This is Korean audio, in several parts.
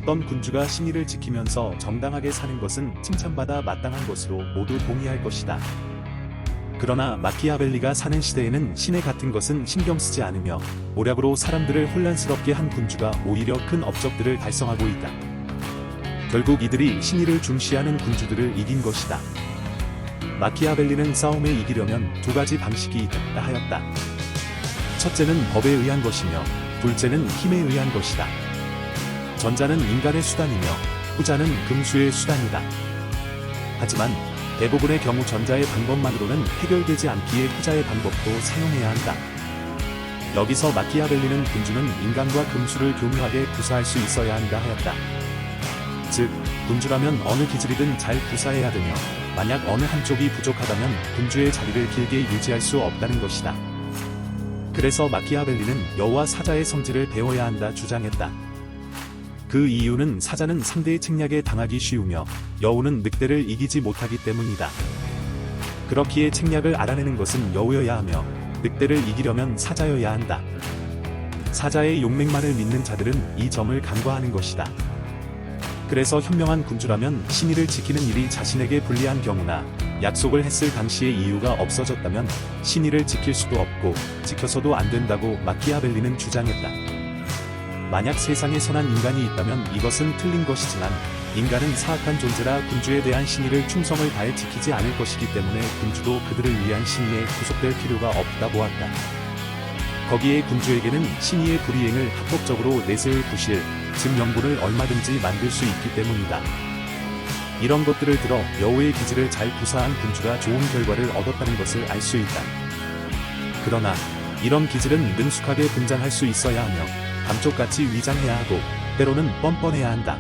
어떤 군주가 신의를 지키면서 정당하게 사는 것은 칭찬받아 마땅한 것으로 모두 동의할 것이다. 그러나 마키아벨리가 사는 시대에는 신의 같은 것은 신경 쓰지 않으며 모략으로 사람들을 혼란스럽게 한 군주가 오히려 큰 업적들을 달성하고 있다. 결국 이들이 신의를 중시하는 군주들을 이긴 것이다. 마키아벨리는 싸움에 이기려면 두 가지 방식이 있다 하였다. 첫째는 법에 의한 것이며 둘째는 힘에 의한 것이다. 전자는 인간의 수단이며 후자는 금수의 수단이다. 하지만 대부분의 경우 전자의 방법만으로는 해결되지 않기에 후자의 방법도 사용해야 한다. 여기서 마키아벨리는 군주는 인간과 금수를 교묘하게 구사할 수 있어야 한다 하였다. 즉, 군주라면 어느 기질이든 잘 구사해야 되며 만약 어느 한쪽이 부족하다면 군주의 자리를 길게 유지할 수 없다는 것이다. 그래서 마키아벨리는 여우와 사자의 성질을 배워야 한다 주장했다. 그 이유는 사자는 상대의 책략에 당하기 쉬우며 여우는 늑대를 이기지 못하기 때문이다. 그렇기에 책략을 알아내는 것은 여우여야 하며 늑대를 이기려면 사자여야 한다. 사자의 용맹만을 믿는 자들은 이 점을 간과하는 것이다. 그래서 현명한 군주라면 신의를 지키는 일이 자신에게 불리한 경우나 약속을 했을 당시의 이유가 없어졌다면 신의를 지킬 수도 없고 지켜서도 안 된다고 마키아벨리는 주장했다. 만약 세상에 선한 인간이 있다면 이것은 틀린 것이지만 인간은 사악한 존재라 군주에 대한 신의를 충성을 다해 지키지 않을 것이기 때문에 군주도 그들을 위한 신의에 구속될 필요가 없다 보았다. 거기에 군주에게는 신의의 불이행을 합법적으로 내세울 부실, 즉 명분을 얼마든지 만들 수 있기 때문이다. 이런 것들을 들어 여우의 기질을 잘 구사한 군주가 좋은 결과를 얻었다는 것을 알 수 있다. 그러나 이런 기질은 능숙하게 분장할 수 있어야 하며 감쪽같이 위장해야 하고 때로는 뻔뻔해야 한다.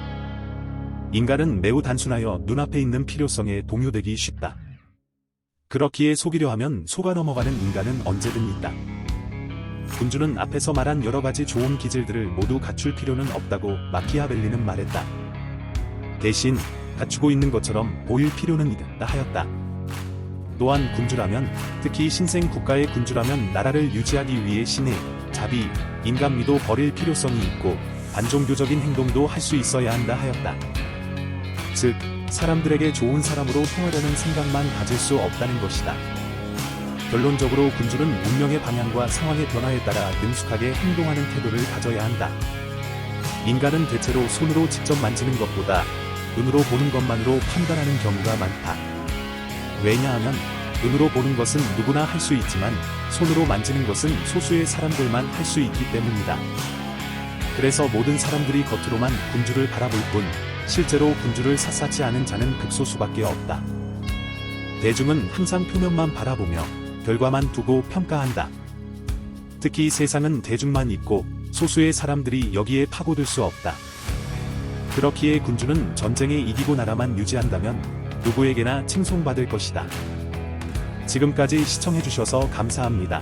인간은 매우 단순하여 눈앞에 있는 필요성에 동요되기 쉽다. 그렇기에 속이려 하면 속아 넘어가는 인간은 언제든 있다. 군주는 앞에서 말한 여러가지 좋은 기질들을 모두 갖출 필요는 없다고 마키아벨리는 말했다. 대신 갖추고 있는 것처럼 보일 필요는 있다 하였다. 또한 군주라면, 특히 신생 국가의 군주라면 나라를 유지하기 위해 신의 자비, 인간미도 버릴 필요성이 있고 반종교적인 행동도 할 수 있어야 한다 하였다. 즉, 사람들에게 좋은 사람으로 통하려는 생각만 가질 수 없다는 것이다. 결론적으로 군주는 운명의 방향과 상황의 변화에 따라 능숙하게 행동하는 태도를 가져야 한다. 인간은 대체로 손으로 직접 만지는 것보다 눈으로 보는 것만으로 판단하는 경우가 많다. 왜냐하면 눈으로 보는 것은 누구나 할 수 있지만 손으로 만지는 것은 소수의 사람들만 할 수 있기 때문이다. 그래서 모든 사람들이 겉으로만 군주를 바라볼 뿐 실제로 군주를 샅샅이 아는 자는 극소수밖에 없다. 대중은 항상 표면만 바라보며 결과만 두고 평가한다. 특히 세상은 대중만 있고 소수의 사람들이 여기에 파고들 수 없다. 그렇기에 군주는 전쟁에 이기고 나라만 유지한다면 누구에게나 칭송받을 것이다. 지금까지 시청해주셔서 감사합니다.